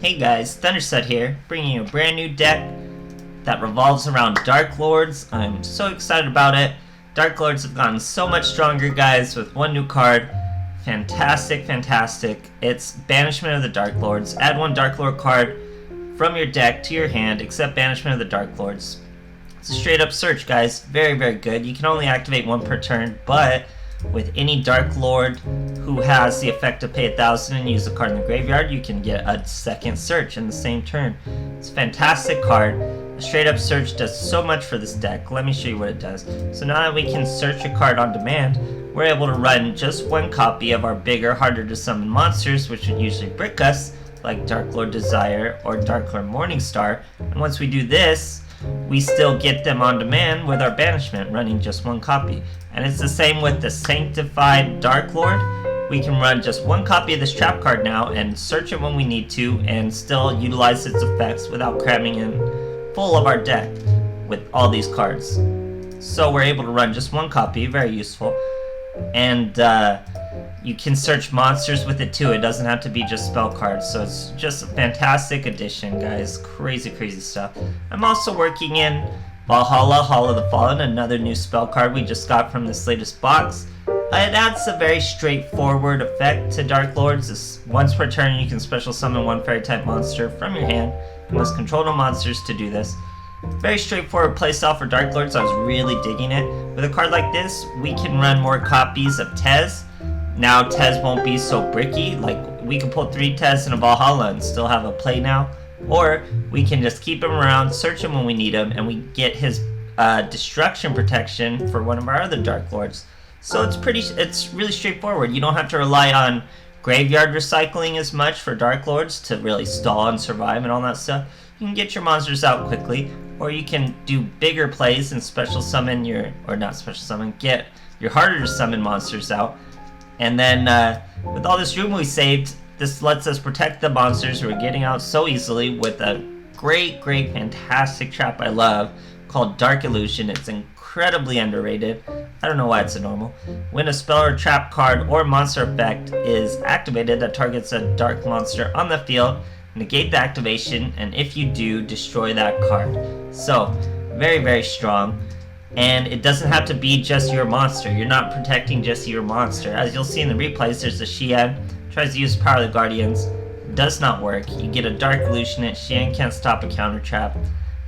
Hey guys, Thunderset here, bringing you a brand new deck that revolves around Darklords. I'm so excited about it. Darklords have gotten so much stronger, guys, with one new card. Fantastic, fantastic. It's Banishment of the Darklords. Add one Darklord card from your deck to your hand, except Banishment of the Darklords. It's a straight up search, guys. Very, very good. You can only activate one per turn, but with any Dark Lord who has the effect to pay 1,000 and use a card in the graveyard, you can get a second search in the same turn. It's a fantastic card. A straight up search does so much for this deck. Let me show you what it does. So now that we can search a card on demand, we're able to run just one copy of our bigger, harder to summon monsters, which would usually brick us, like Darklord Desire or Darklord Morningstar. And once we do this, we still get them on demand with our Banishment, running just one copy. And it's the same with the Sanctified Darklord. We can run just one copy of this trap card now and search it when we need to and still utilize its effects without cramming in full of our deck with all these cards. So we're able to run just one copy, very useful. And you can search monsters with it too. It doesn't have to be just spell cards. So it's just a fantastic addition, guys. Crazy, crazy stuff. I'm also working in Valhalla, Hall of the Fallen, another new spell card we just got from this latest box. It adds a very straightforward effect to Darklords. Once per turn, you can special summon one fairy type monster from your hand. You must control no monsters to do this. Very straightforward playstyle for Darklords. I was really digging it. With a card like this, we can run more copies of Tez. Now Tez won't be so bricky. Like, we can pull 3 Tez in a Valhalla and still have a play now. Or we can just keep him around, search him when we need him, and we get his destruction protection for one of our other Darklords. So it's really straightforward. You don't have to rely on graveyard recycling as much for Darklords to really stall and survive and all that stuff. You can get your monsters out quickly, or you can do bigger plays and special summon get your harder to summon monsters out. And then with all this room we saved, this lets us protect the monsters who are getting out so easily with a great, fantastic trap I love called Dark Illusion. It's incredibly underrated. I don't know why it's a normal. When a spell or trap card or monster effect is activated that targets a dark monster on the field, negate the activation, and if you do, destroy that card. So, very, very strong. And it doesn't have to be just your monster. You're not protecting just your monster. As you'll see in the replays, there's a Xian. Tries to use Power of the Guardians. Does not work. You get a Dark Illusion. Xian can't stop a counter trap.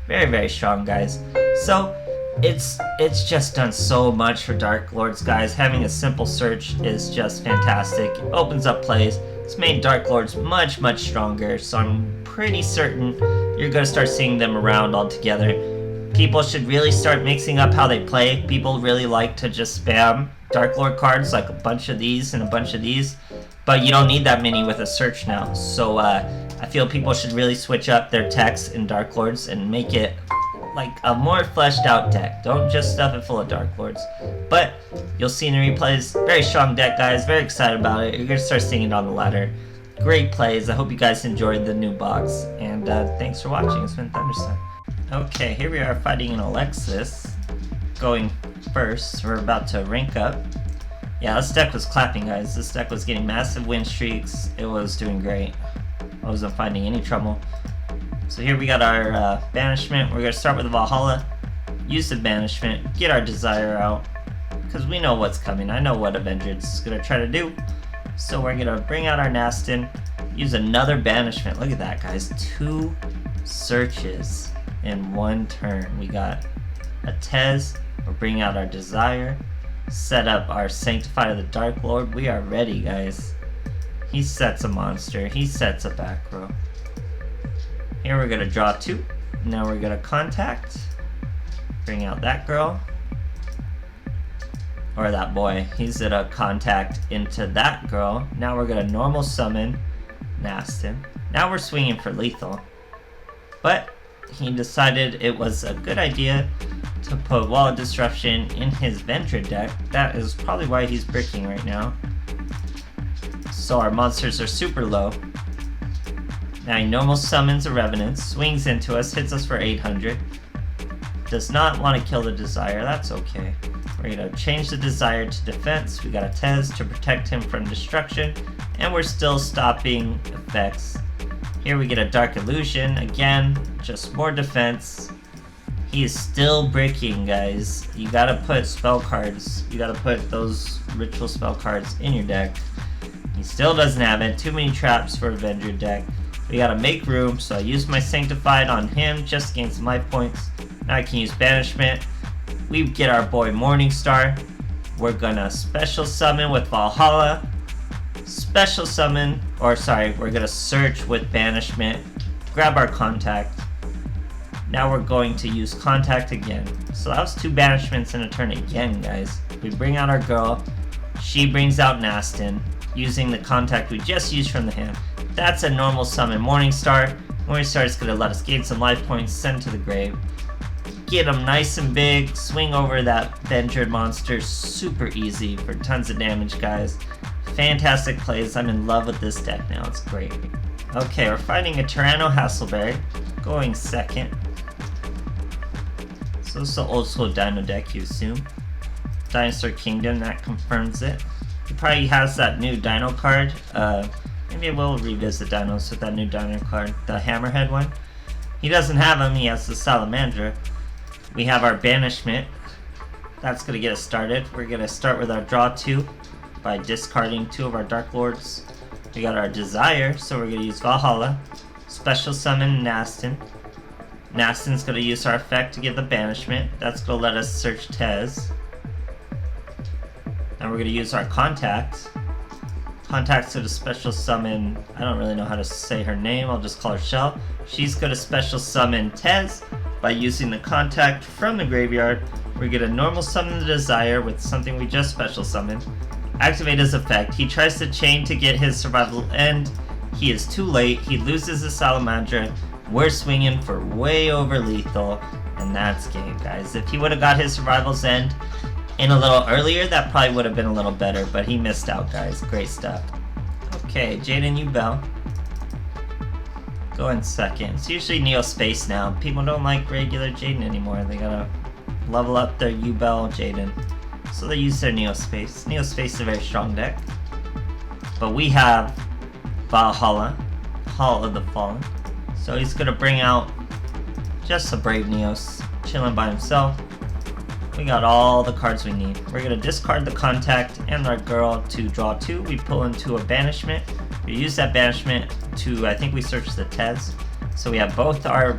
Very, very strong, guys. So, it's just done so much for Darklords, guys. Having a simple search is just fantastic. It opens up plays. It's made Darklords much, much stronger. So I'm pretty certain you're going to start seeing them around all together. People should really start mixing up how they play. People really like to just spam Darklord cards, like a bunch of these and a bunch of these. But you don't need that many with a search now. So I feel people should really switch up their techs in Darklords and make it like a more fleshed out deck. Don't just stuff it full of Darklords. But you'll see in the replays, very strong deck, guys. Very excited about it. You're going to start seeing it on the ladder. Great plays. I hope you guys enjoyed the new box. And thanks for watching. It's been Thunderset. Okay, here we are fighting an Alexis. Going first. We're about to rank up. Yeah, this deck was clapping, guys. This deck was getting massive win streaks. It was doing great. I wasn't finding any trouble. So here we got our Banishment. We're going to start with the Valhalla. Use the Banishment. Get our Desire out. Because we know what's coming. I know what a Vendread is going to try to do. So we're going to bring out our Nastin. Use another Banishment. Look at that, guys. 2 searches in one turn. We got a Tez. We're bringing out our Desire. Set up our Sanctified of the Darklord. We are ready, guys. He sets a monster. He sets a back row. Here we're gonna draw 2. Now we're gonna contact. Bring out that girl. Or that boy. He's gonna contact into that girl. Now we're gonna normal summon Nastin. Now we're swinging for lethal. But he decided it was a good idea to put Wall of Disruption in his Vendread deck. That is probably why he's bricking right now. So our monsters are super low. Now he normal summons a Revenant, swings into us, hits us for 800. Does not want to kill the Desire, that's okay. We're going to change the Desire to defense. We got a Tez to protect him from destruction. And we're still stopping effects Here we get a Dark Illusion, again, just more defense. He is still breaking, guys. You gotta put spell cards, you gotta put those ritual spell cards in your deck. He still doesn't have it, too many traps for a Vendread deck. We gotta make room, so I use my Sanctified on him just to gain some life points. Now I can use Banishment. We get our boy Morningstar. We're gonna special summon with Valhalla. Special summon, or sorry, we're gonna search with Banishment. Grab our Contact. Now we're going to use Contact again. So that was 2 Banishments in a turn again, guys. We bring out our girl. She brings out Nastin, using the Contact we just used from the hand. That's a normal summon Morningstar. Morningstar is gonna let us gain some life points, send to the grave. Get him nice and big, swing over that Vendread monster, super easy for tons of damage, guys. Fantastic plays, I'm in love with this deck now, it's great. Okay, we're fighting a Tyranno Hasselberry, going second. So this is the old school Dino deck, you assume. Dinosaur Kingdom, that confirms it. He probably has that new Dino card. Maybe we'll revisit Dinos with that new Dino card, the Hammerhead one. He doesn't have him, he has the Salamander. We have our Banishment. That's gonna get us started. We're gonna start with our draw 2 by discarding 2 of our Darklords. We got our Desire, so we're gonna use Valhalla. Special summon Nastin. Nastin's gonna use our effect to give the Banishment. That's gonna let us search Tez. And we're gonna use our Contact. Contact's gonna special summon, I don't really know how to say her name, I'll just call her Shell. She's gonna special summon Tez by using the Contact from the graveyard. We're gonna normal summon the Desire with something we just special summoned. Activate his effect. He tries to chain to get his survival end. He is too late, he loses the Salamandra. We're swinging for way over lethal, and that's game, guys. If he would have got his survival's end in a little earlier, that probably would have been a little better, but he missed out, guys. Great stuff. Okay, Jaden Ubel. Go in second. It's usually Neo Space now. People don't like regular Jaden anymore. They gotta level up their Ubel Jaden. So they use their Neo Space. Neo Space is a very strong deck. But we have Valhalla, Hall of the Fallen. So he's gonna bring out just a Brave Neos, chilling by himself. We got all the cards we need. We're gonna discard the Contact and our girl to draw 2. We pull into a Banishment. We use that Banishment to, I think we search the Tez. So we have both our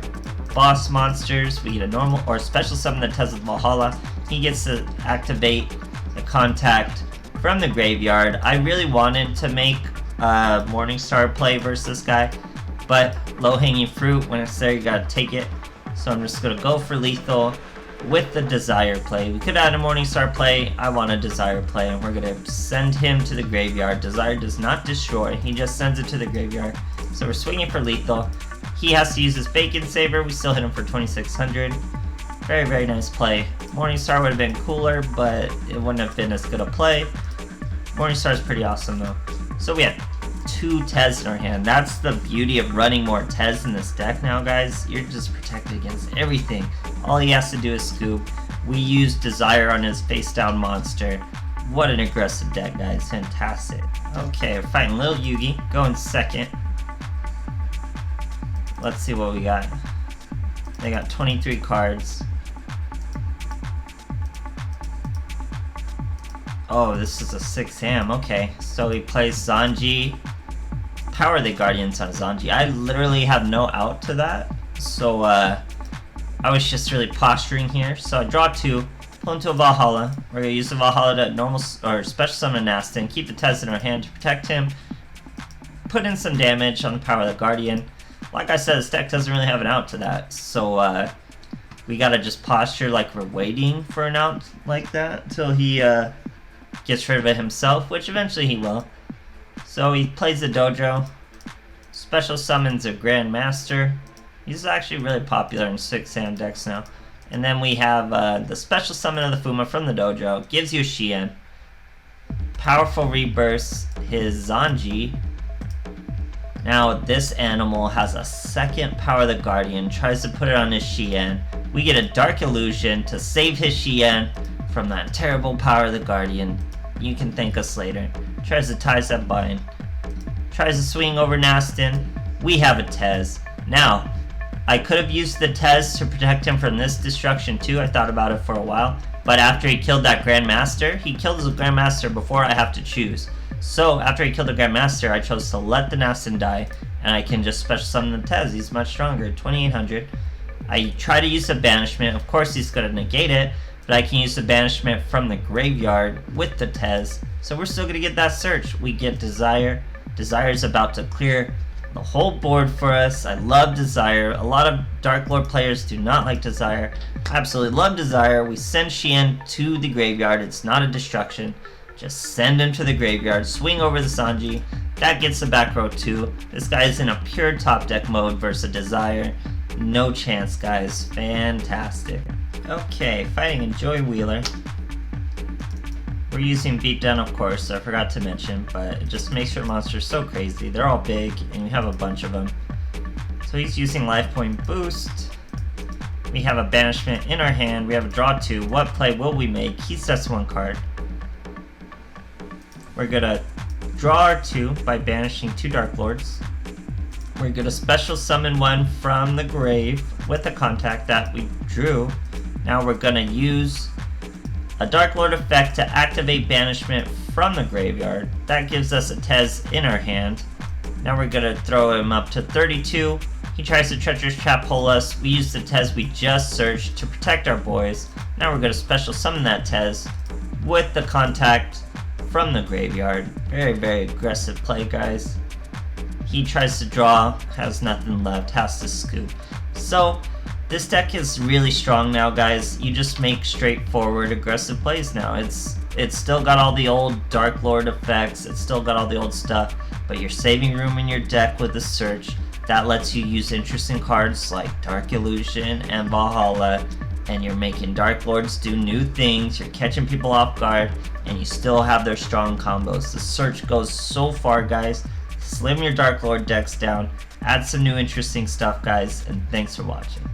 boss monsters. We get a normal or special summon the Tez with Valhalla. He gets to activate the Contact from the graveyard. I really wanted to make Morningstar play versus this guy, but low hanging fruit, when it's there you gotta take it. So I'm just gonna go for lethal with the Desire play. We could add a Morningstar play. I want a Desire play, and we're gonna send him to the graveyard. Desire does not destroy, he just sends it to the graveyard. So we're swinging for lethal. He has to use his Bacon Saver. We still hit him for 2600. Very, very nice play. Morningstar would have been cooler, but it wouldn't have been as good a play. Morningstar is pretty awesome though. So we have 2 Tez in our hand. That's the beauty of running more Tez in this deck now, guys. You're just protected against everything. All he has to do is scoop. We use Desire on his face down monster. What an aggressive deck, guys. Fantastic. Okay, we're fighting Lil Yugi. Going second. Let's see what we got. They got 23 cards. Oh, this is a 6-ham. Okay, so he plays Zanji. Power the Guardians on Zanji. I literally have no out to that. So, I was just really posturing here. So I draw 2, pull into a Valhalla. We're gonna use the Valhalla to normal or special summon Nastin, keep the Tez in our hand to protect him. Put in some damage on the Power of the Guardian. Like I said, this deck doesn't really have an out to that. So, we gotta just posture like we're waiting for an out like that until he gets rid of it himself, which eventually he will. So he plays the Dojo, special summons a Grandmaster. He's actually really popular in 6-ham decks now. And then we have the special summon of the Fuma from the Dojo, gives you Shien. Powerful rebursts his Zanji. Now this animal has a second Power of the Guardian, tries to put it on his Shien. We get a Dark Illusion to save his Shien from that terrible Power of the Guardian. You can thank us later. Tries to tie that bind. Tries to swing over Nastin. we have a Tez. Now, I could have used the Tez to protect him from this destruction too. I thought about it for a while. But after he killed that Grandmaster, he killed his Grandmaster before I have to choose. So after he killed the Grandmaster, I chose to let the Nastin die, and I can just special summon the Tez. He's much stronger, 2800. I try to use the Banishment. Of course he's going to negate it, but I can use the Banishment from the graveyard with the Tez. So we're still going to get that search. We get Desire. Desire's about to clear the whole board for us. I love Desire. A lot of Darklord players do not like Desire. I absolutely love Desire. We send Xian to the graveyard. It's not a destruction. Just send him to the graveyard. Swing over the Sanji. That gets the back row too. This guy is in a pure top deck mode versus Desire. No chance, guys. Fantastic. Okay, fighting a Joy Wheeler. We're using Beatdown, of course, I forgot to mention, but it just makes your monsters so crazy. They're all big, and you have a bunch of them. So he's using Life Point Boost. We have a Banishment in our hand. We have a draw 2. What play will we make? He sets 1 card. We're gonna draw our 2 by banishing 2 Darklords. We're gonna special summon 1 from the grave with a contact that we drew. Now we're gonna use a Darklord effect to activate Banishment from the graveyard. That gives us a Tez in our hand. Now we're gonna throw him up to 32. He tries to Treacherous Trap hole us. We use the Tez we just searched to protect our boys. Now we're gonna special summon that Tez with the contact from the graveyard. Very, very aggressive play, guys. He tries to draw, has nothing left, has to scoop. So, this deck is really strong now, guys. You just make straightforward, aggressive plays now. It's still got all the old Darklord effects, it's still got all the old stuff, but you're saving room in your deck with the search. That lets you use interesting cards like Dark Illusion and Valhalla, and you're making Darklords do new things, you're catching people off guard, and you still have their strong combos. The search goes so far, guys. Slim your Darklord decks down, add some new interesting stuff, guys, and thanks for watching.